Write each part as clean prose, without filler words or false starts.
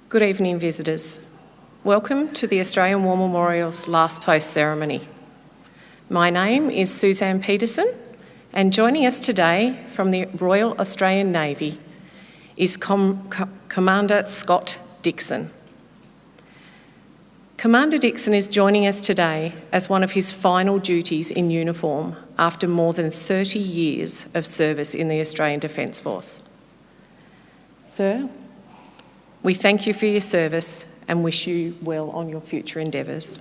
Good evening, visitors. Welcome to the Australian War Memorial's Last Post ceremony. My name is Suzanne Peterson, and joining us today from the Royal Australian Navy is Commander Scott Dixon. Commander Dixon is joining us today as one of his final duties in uniform after more than 30 years of service in the Australian Defence Force. Sir, we thank you for your service and wish you well on your future endeavours.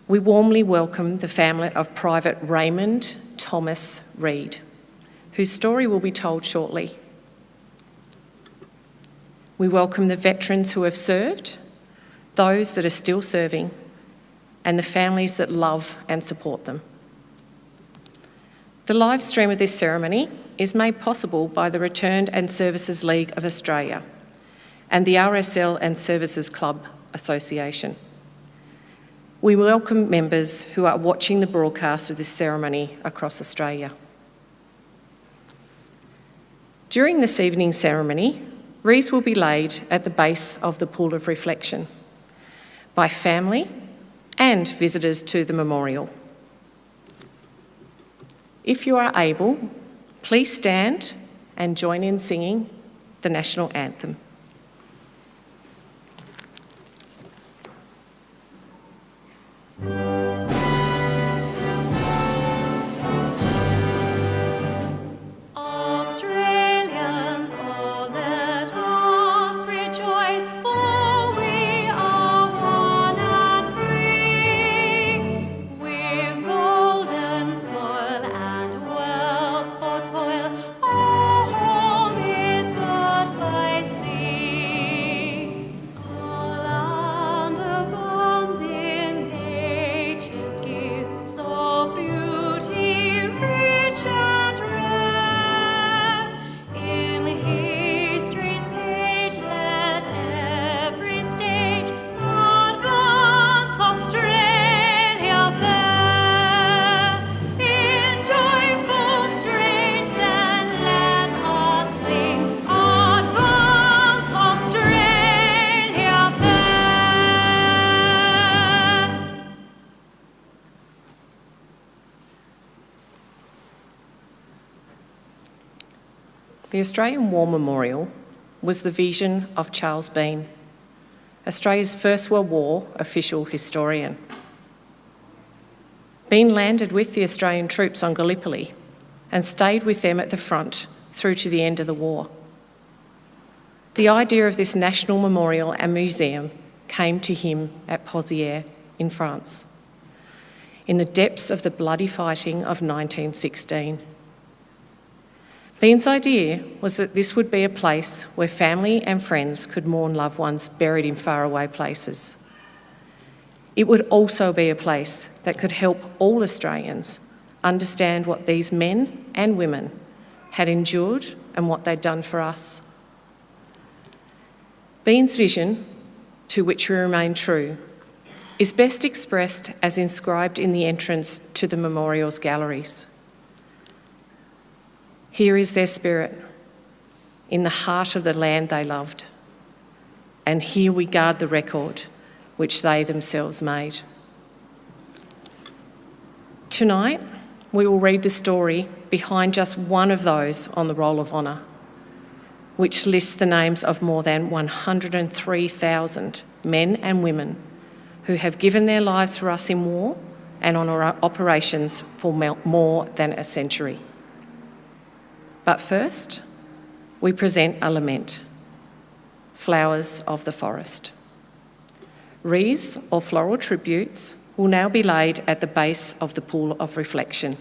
We warmly welcome the family of Private Raymond Thomas Reid, whose story will be told shortly. We welcome the veterans who have served, those that are still serving, and the families that love and support them. The live stream of this ceremony is made possible by the Returned and Services League of Australia and the RSL and Services Club Association. We welcome members who are watching the broadcast of this ceremony across Australia. During this evening's ceremony, wreaths will be laid at the base of the Pool of Reflection by family and visitors to the memorial. If you are able, please stand and join in singing the national anthem. The Australian War Memorial was the vision of Charles Bean, Australia's First World War official historian. Bean landed with the Australian troops on Gallipoli and stayed with them at the front through to the end of the war. The idea of this national memorial and museum came to him at Pozières in France, in the depths of the bloody fighting of 1916. Bean's idea was that this would be a place where family and friends could mourn loved ones buried in faraway places. It would also be a place that could help all Australians understand what these men and women had endured and what they'd done for us. Bean's vision, to which we remain true, is best expressed as inscribed in the entrance to the memorial's galleries. Here is their spirit, in the heart of the land they loved, and here we guard the record which they themselves made. Tonight, we will read the story behind just one of those on the Roll of Honour, which lists the names of more than 103,000 men and women who have given their lives for us in war and on our operations for more than a century. But first, we present a lament, Flowers of the Forest. Wreaths or floral tributes will now be laid at the base of the Pool of Reflection.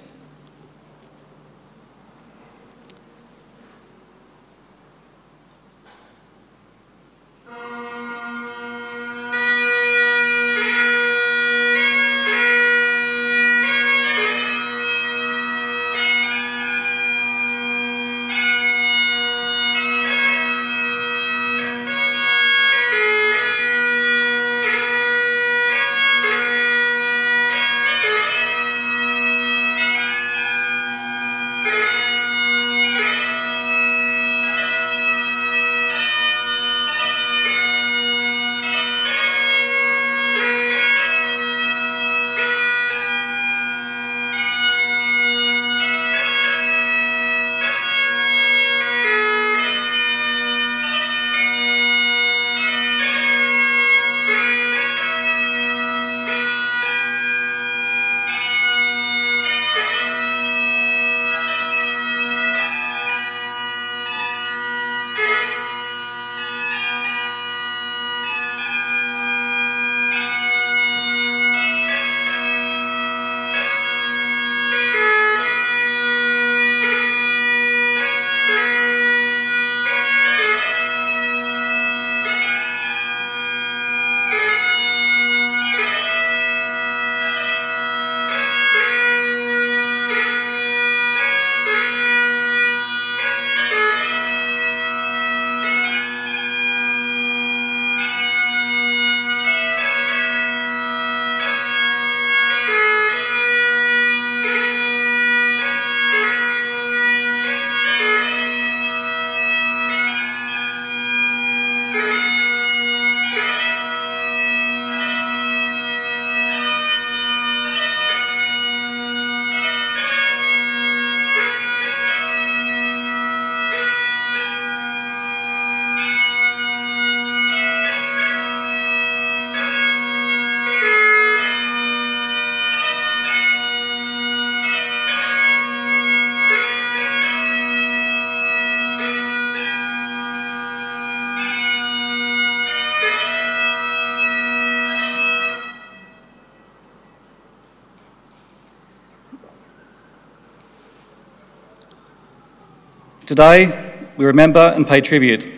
Today, we remember and pay tribute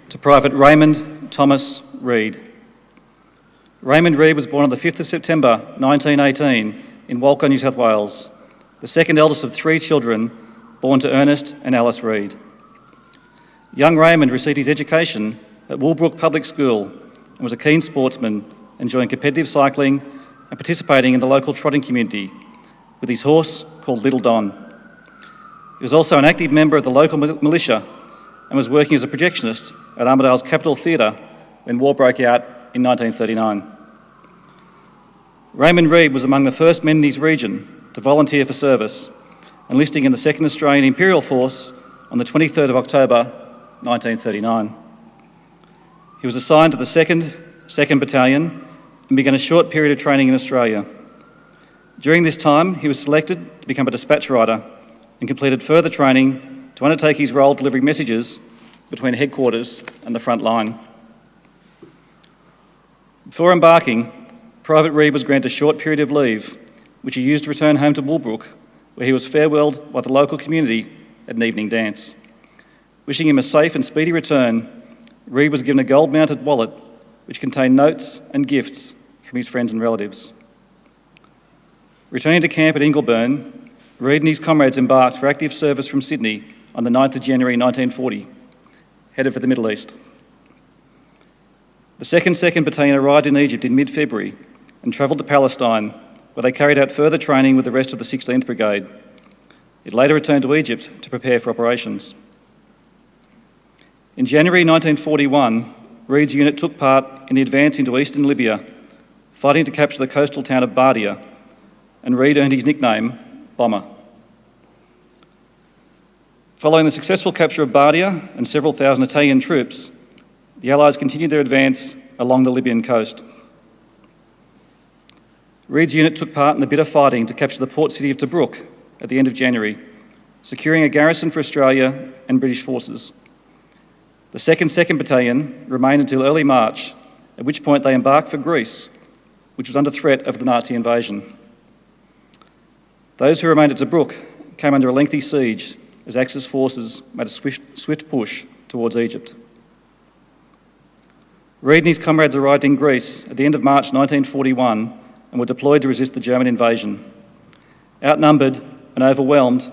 to Private Raymond Thomas Reid. Raymond Reid was born on the 5th of September 1918 in Walker, New South Wales, the second eldest of 3 children born to Ernest and Alice Reid. Young Raymond received his education at Woolbrook Public School and was a keen sportsman, enjoying competitive cycling and participating in the local trotting community with his horse called Little Don. He was also an active member of the local militia and was working as a projectionist at Armidale's Capitol Theatre when war broke out in 1939. Raymond Reid was among the first men in his region to volunteer for service, enlisting in the 2nd Australian Imperial Force on the 23rd of October 1939. He was assigned to the 2nd Battalion and began a short period of training in Australia. During this time, he was selected to become a dispatch rider and completed further training to undertake his role delivering messages between headquarters and the front line. Before embarking, Private Reid was granted a short period of leave, which he used to return home to Woolbrook, where he was farewelled by the local community at an evening dance. Wishing him a safe and speedy return, Reid was given a gold-mounted wallet which contained notes and gifts from his friends and relatives. Returning to camp at Ingleburn, Reid and his comrades embarked for active service from Sydney on the 9th of January 1940, headed for the Middle East. The 2nd Battalion arrived in Egypt in mid-February and travelled to Palestine, where they carried out further training with the rest of the 16th Brigade. It later returned to Egypt to prepare for operations. In January 1941, Reid's unit took part in the advance into eastern Libya, fighting to capture the coastal town of Bardia, and Reid earned his nickname, Bomber. Following the successful capture of Bardia and several thousand Italian troops, the Allies continued their advance along the Libyan coast. Reid's unit took part in the bitter fighting to capture the port city of Tobruk at the end of January, securing a garrison for Australia and British forces. The 2nd Battalion remained until early March, at which point they embarked for Greece, which was under threat of the Nazi invasion. Those who remained at Tobruk came under a lengthy siege as Axis forces made a swift push towards Egypt. Reid and his comrades arrived in Greece at the end of March 1941 and were deployed to resist the German invasion. Outnumbered and overwhelmed,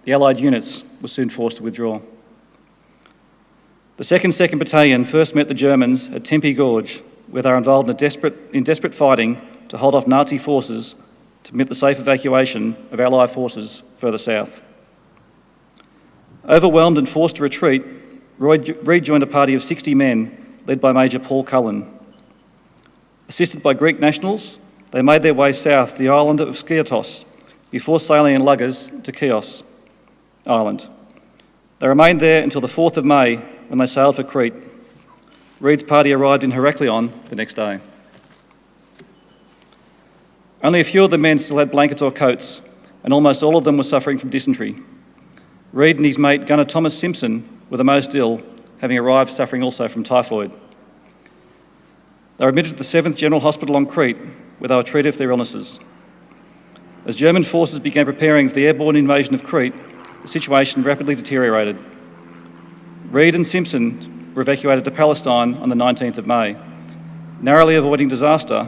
the Allied units were soon forced to withdraw. The 2nd Battalion first met the Germans at Tempe Gorge, where they were involved in desperate fighting to hold off Nazi forces to permit the safe evacuation of Allied forces further south. Overwhelmed and forced to retreat, Reid joined a party of 60 men led by Major Paul Cullen. Assisted by Greek nationals, they made their way south to the island of Skiathos before sailing in luggers to Chios Island. They remained there until the 4th of May when they sailed for Crete. Reid's party arrived in Heraklion the next day. Only a few of the men still had blankets or coats, and almost all of them were suffering from dysentery. Reid and his mate Gunner Thomas Simpson were the most ill, having arrived suffering also from typhoid. They were admitted to the 7th General Hospital on Crete, where they were treated for their illnesses. As German forces began preparing for the airborne invasion of Crete, the situation rapidly deteriorated. Reid and Simpson were evacuated to Palestine on the 19th of May, narrowly avoiding disaster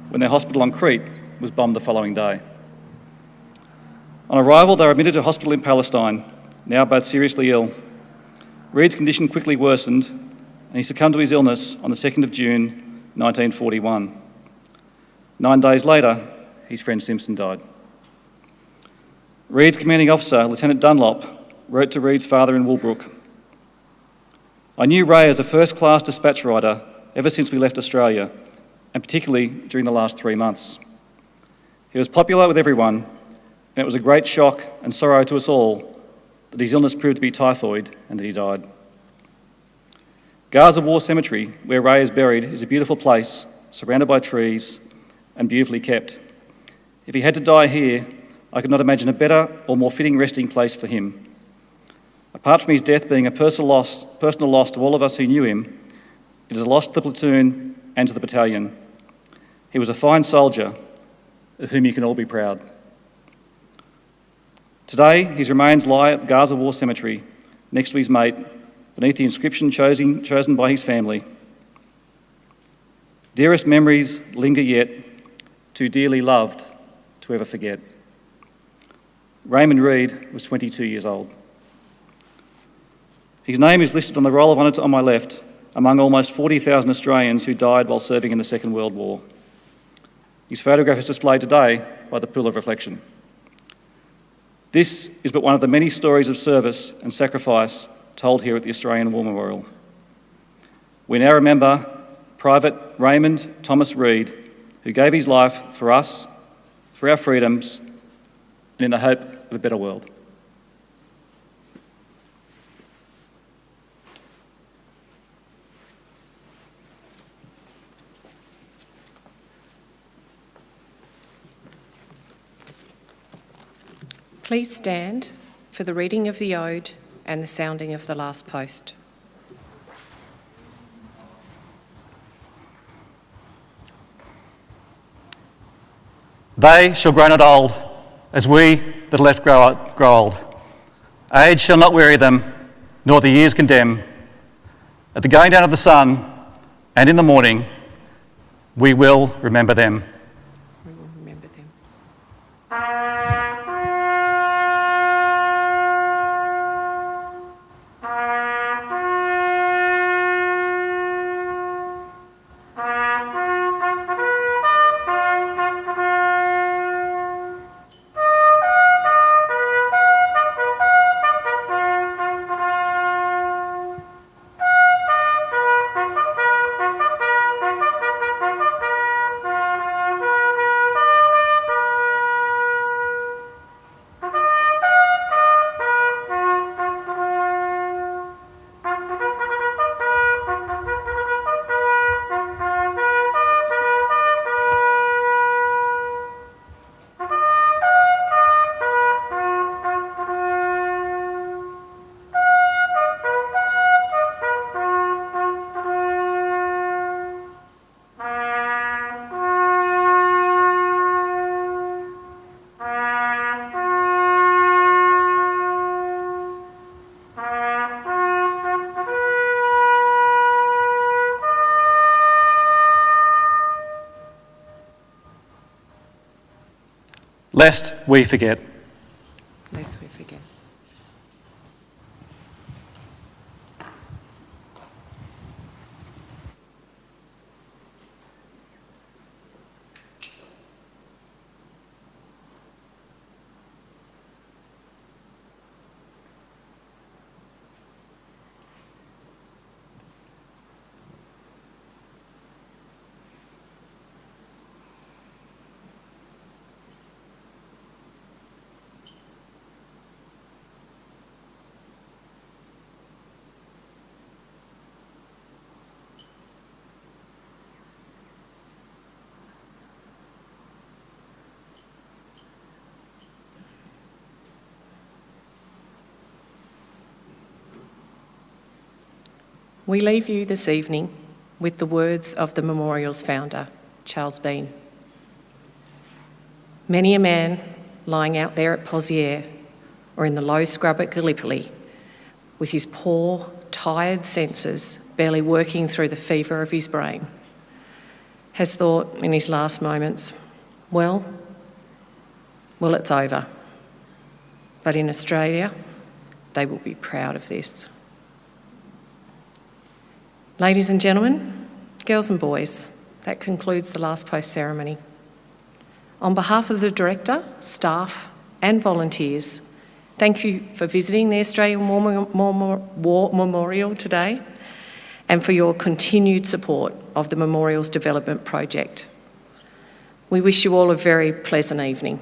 when their hospital on Crete was bombed the following day. On arrival, they were admitted to hospital in Palestine, now both seriously ill. Reid's condition quickly worsened, and he succumbed to his illness on the 2nd of June 1941. 9 days later, his friend Simpson died. Reid's commanding officer, Lieutenant Dunlop, wrote to Reid's father in Woolbrook, "I knew Ray as a first-class dispatch rider ever since we left Australia, and particularly during the last 3 months. He was popular with everyone, and it was a great shock and sorrow to us all that his illness proved to be typhoid and that he died." Gaza War Cemetery, where Ray is buried, is a beautiful place, surrounded by trees and beautifully kept. If he had to die here, I could not imagine a better or more fitting resting place for him. Apart from his death being a personal loss to all of us who knew him, it is a loss to the platoon and to the battalion. He was a fine soldier of whom you can all be proud. Today, his remains lie at Gaza War Cemetery, next to his mate, beneath the inscription chosen by his family. Dearest memories linger yet, too dearly loved to ever forget. Raymond Reid was 22 years old. His name is listed on the roll of honour on my left, among almost 40,000 Australians who died while serving in the Second World War. His photograph is displayed today by the Pool of Reflection. This is but one of the many stories of service and sacrifice told here at the Australian War Memorial. We now remember Private Raymond Thomas Reid, who gave his life for us, for our freedoms, and in the hope of a better world. Please stand for the reading of the Ode and the sounding of the last post. They shall grow not old, as we that are left grow old. Age shall not weary them, nor the years condemn. At the going down of the sun and in the morning, we will remember them. We will remember them. Lest we forget. Lest we forget. We leave you this evening with the words of the memorial's founder, Charles Bean. Many a man lying out there at Pozières or in the low scrub at Gallipoli, with his poor, tired senses barely working through the fever of his brain, has thought in his last moments, well, it's over. But in Australia, they will be proud of this. Ladies and gentlemen, girls and boys, that concludes the last post ceremony. On behalf of the Director, staff and volunteers, thank you for visiting the Australian War Memorial today and for your continued support of the Memorial's development project. We wish you all a very pleasant evening.